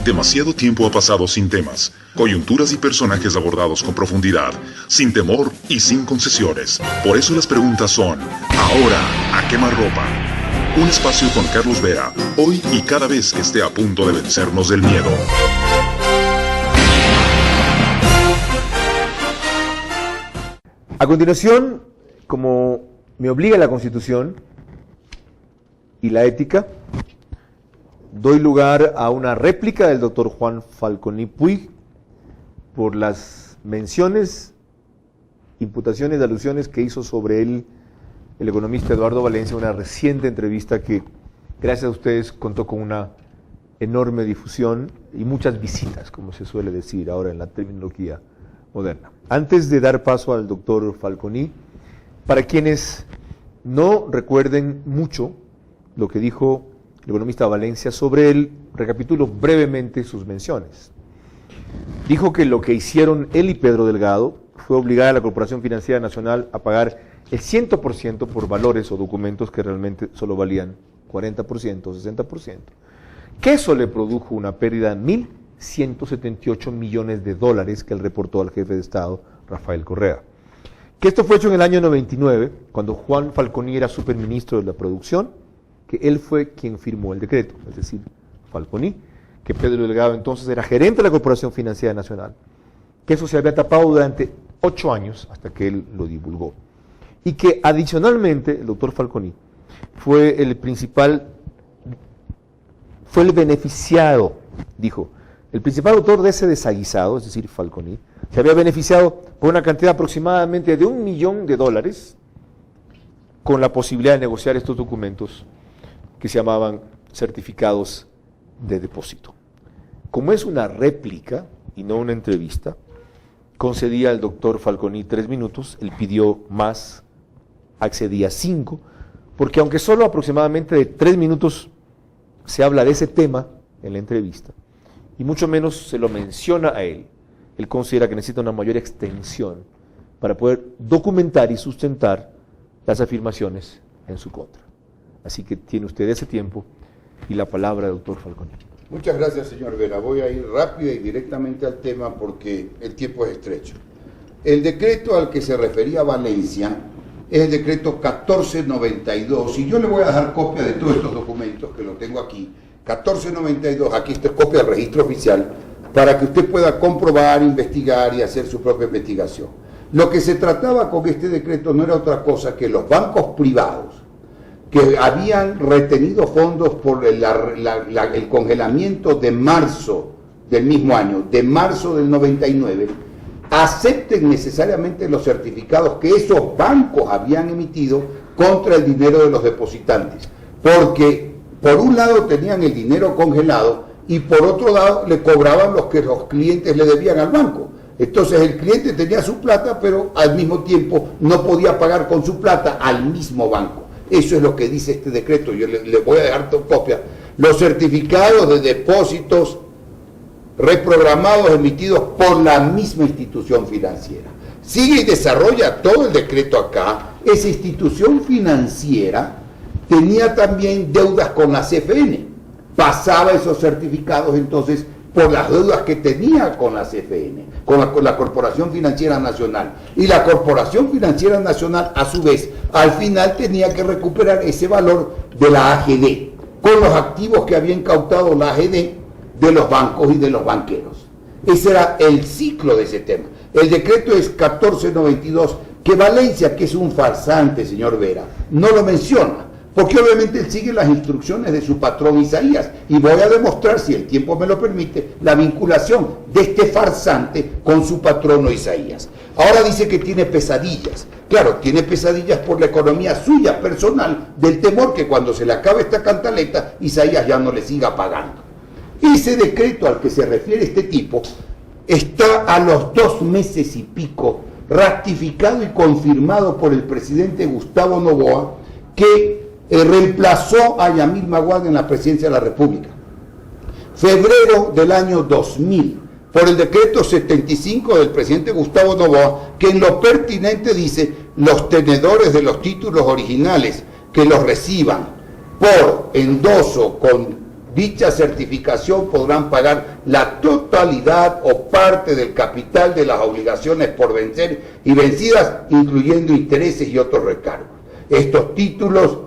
Demasiado tiempo ha pasado sin temas, coyunturas y personajes abordados con profundidad, sin temor y sin concesiones. Por eso las preguntas son, ahora, ¿a quemarropa? Un espacio con Carlos Vera, hoy y cada vez que esté a punto de vencernos del miedo. A continuación, como me obliga la Constitución y la ética, doy lugar a una réplica del doctor Juan Falconi Puig por las menciones, imputaciones, alusiones que hizo sobre él el economista Eduardo Valencia, una reciente entrevista que, gracias a ustedes, contó con una enorme difusión y muchas visitas, como se suele decir ahora en la terminología moderna. Antes de dar paso al doctor Falconi, para quienes no recuerden mucho lo que dijo el economista Valencia sobre él, recapitulo brevemente sus menciones. Dijo que lo que hicieron él y Pedro Delgado fue obligar a la Corporación Financiera Nacional a pagar el 100% por valores o documentos que realmente solo valían 40%, 60%. Que eso le produjo una pérdida de 1.178 millones de dólares que él reportó al jefe de Estado, Rafael Correa. Que esto fue hecho en el año 99, cuando Juan Falconi era superministro de la producción, que él fue quien firmó el decreto, es decir, Falconi, que Pedro Delgado entonces era gerente de la Corporación Financiera Nacional, que eso se había tapado durante 8 años hasta que él lo divulgó. Y que adicionalmente el doctor Falconi fue el beneficiado, dijo, el principal autor de ese desaguisado, es decir, Falconi, se había beneficiado por una cantidad aproximadamente de $1 millón con la posibilidad de negociar estos documentos que se llamaban certificados de depósito. Como es una réplica y no una entrevista, concedía al doctor Falconi 3 minutos, él pidió más, accedía a 5, porque aunque solo aproximadamente de 3 minutos se habla de ese tema en la entrevista, y mucho menos se lo menciona a él, él considera que necesita una mayor extensión para poder documentar y sustentar las afirmaciones en su contra. Así que tiene usted ese tiempo y la palabra del doctor Falconi. Muchas gracias, señor Vera. Voy a ir rápido y directamente al tema porque el tiempo es estrecho. El decreto al que se refería Valencia es el decreto 1492, y yo le voy a dejar copia de todos estos documentos, que lo tengo aquí. 1492, aquí está copia del registro oficial, para que usted pueda comprobar, investigar y hacer su propia investigación. Lo que se trataba con este decreto no era otra cosa que los bancos privados que habían retenido fondos por el congelamiento de marzo del mismo año, de marzo del 99, acepten necesariamente los certificados que esos bancos habían emitido contra el dinero de los depositantes, porque por un lado tenían el dinero congelado y por otro lado le cobraban los que los clientes le debían al banco. Entonces el cliente tenía su plata, pero al mismo tiempo no podía pagar con su plata al mismo banco. Eso es lo que dice este decreto. Yo le voy a dejar copia. Los certificados de depósitos reprogramados emitidos por la misma institución financiera. Sigue y desarrolla todo el decreto acá. Esa institución financiera tenía también deudas con la CFN. Pasaba esos certificados entonces por las deudas que tenía con la CFN, con la Corporación Financiera Nacional. Y la Corporación Financiera Nacional, a su vez, al final tenía que recuperar ese valor de la AGD, con los activos que había incautado la AGD de los bancos y de los banqueros. Ese era el ciclo de ese tema. El decreto es 1492, que Valencia, que es un farsante, señor Vera, no lo menciona, porque obviamente él sigue las instrucciones de su patrón Isaías, y voy a demostrar, si el tiempo me lo permite, la vinculación de este farsante con su patrono Isaías. Ahora dice que tiene pesadillas. Claro, tiene pesadillas por la economía suya personal, del temor que cuando se le acabe esta cantaleta, Isaías ya no le siga pagando. Ese decreto al que se refiere este tipo está a los 2 meses y pico ratificado y confirmado por el presidente Gustavo Noboa, que reemplazó a Yamil Maguad en la presidencia de la República. Febrero del año 2000, por el decreto 75 del presidente Gustavo Noboa, que en lo pertinente dice: los tenedores de los títulos originales que los reciban por endoso con dicha certificación podrán pagar la totalidad o parte del capital de las obligaciones por vencer y vencidas, incluyendo intereses y otros recargos. Estos títulos,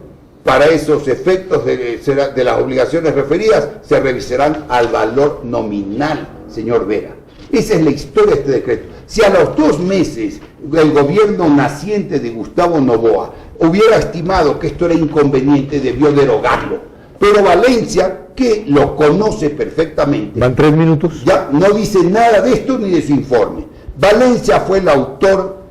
para esos efectos de las obligaciones referidas, se revisarán al valor nominal, señor Vera. Esa es la historia de este decreto. Si a los 2 meses el gobierno naciente de Gustavo Noboa hubiera estimado que esto era inconveniente, debió derogarlo. Pero Valencia, que lo conoce perfectamente, ¿van 3 minutos? Ya no dice nada de esto ni de su informe. Valencia fue el autor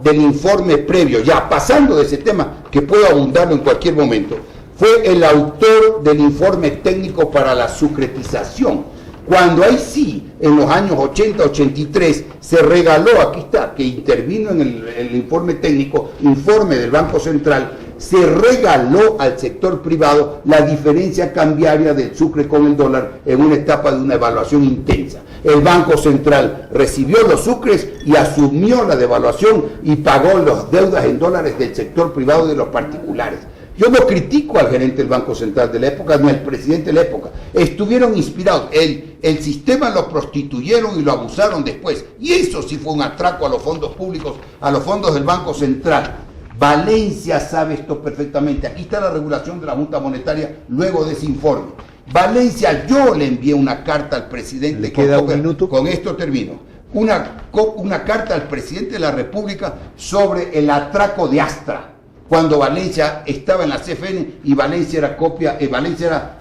del informe previo, ya pasando de ese tema, que puedo abundarlo en cualquier momento. Fue el autor del informe técnico para la sucretización. Cuando ahí sí, en los años 80-83, se regaló, aquí está, que intervino en el informe técnico, informe del Banco Central, se regaló al sector privado la diferencia cambiaria del sucre con el dólar en una etapa de una evaluación intensa. El Banco Central recibió los sucres y asumió la devaluación y pagó las deudas en dólares del sector privado y de los particulares. Yo no critico al gerente del Banco Central de la época, ni al presidente de la época. Estuvieron inspirados. El sistema lo prostituyeron y lo abusaron después. Y eso sí fue un atraco a los fondos públicos, a los fondos del Banco Central. Valencia sabe esto perfectamente. Aquí está la regulación de la Junta Monetaria luego de ese informe. Valencia, yo le envié una carta al presidente. ¿Le queda un minuto? Con esto termino. Una carta al presidente de la República sobre el atraco de Astra, cuando Valencia estaba en la CFN y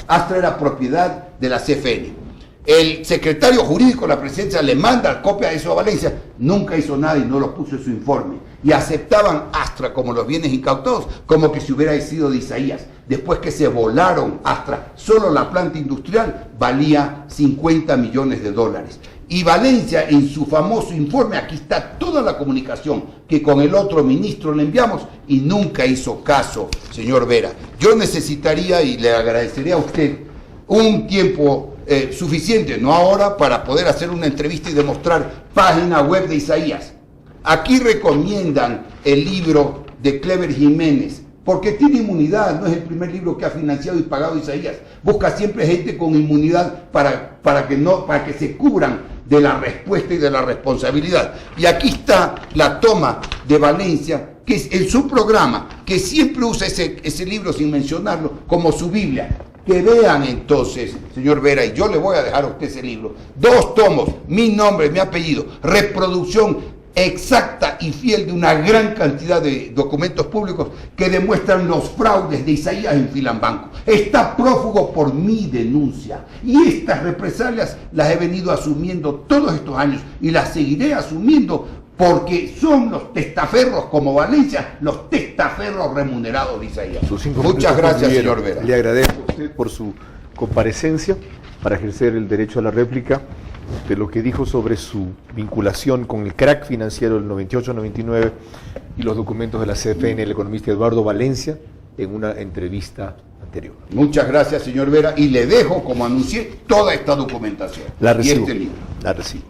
Astra era propiedad de la CFN. El secretario jurídico de la presidencia le manda copia de eso a Valencia, nunca hizo nada y no lo puso en su informe. Y aceptaban Astra como los bienes incautados, como que si hubiera sido de Isaías. Después que se volaron Astra, solo la planta industrial valía 50 millones de dólares. Y Valencia, en su famoso informe, aquí está toda la comunicación que con el otro ministro le enviamos y nunca hizo caso, señor Vera. Yo necesitaría, y le agradecería a usted, un tiempo suficiente, no ahora, para poder hacer una entrevista y demostrar página web de Isaías. Aquí recomiendan el libro de Clever Jiménez, porque tiene inmunidad, no es el primer libro que ha financiado y pagado Isaías. Busca siempre gente con inmunidad para que se cubran de la respuesta y de la responsabilidad. Y aquí está la toma de Valencia, que es en su programa, que siempre usa ese libro sin mencionarlo como su Biblia. Que vean entonces, señor Vera, y yo le voy a dejar a usted ese libro, 2 tomos, mi nombre, mi apellido, reproducción exacta y fiel de una gran cantidad de documentos públicos que demuestran los fraudes de Isaías en Filambanco. Está prófugo por mi denuncia y estas represalias las he venido asumiendo todos estos años y las seguiré asumiendo porque son los testaferros como Valencia, los testaferros remunerados de Isaías. Muchas gracias, señor Vera. Le agradezco a usted por su comparecencia para ejercer el derecho a la réplica de lo que dijo sobre su vinculación con el crack financiero del 98-99 y los documentos de la CFN, el economista Eduardo Valencia, en una entrevista anterior. Muchas gracias, señor Vera, y le dejo, como anuncié, toda esta documentación. La recibo. Y este libro. La recibo.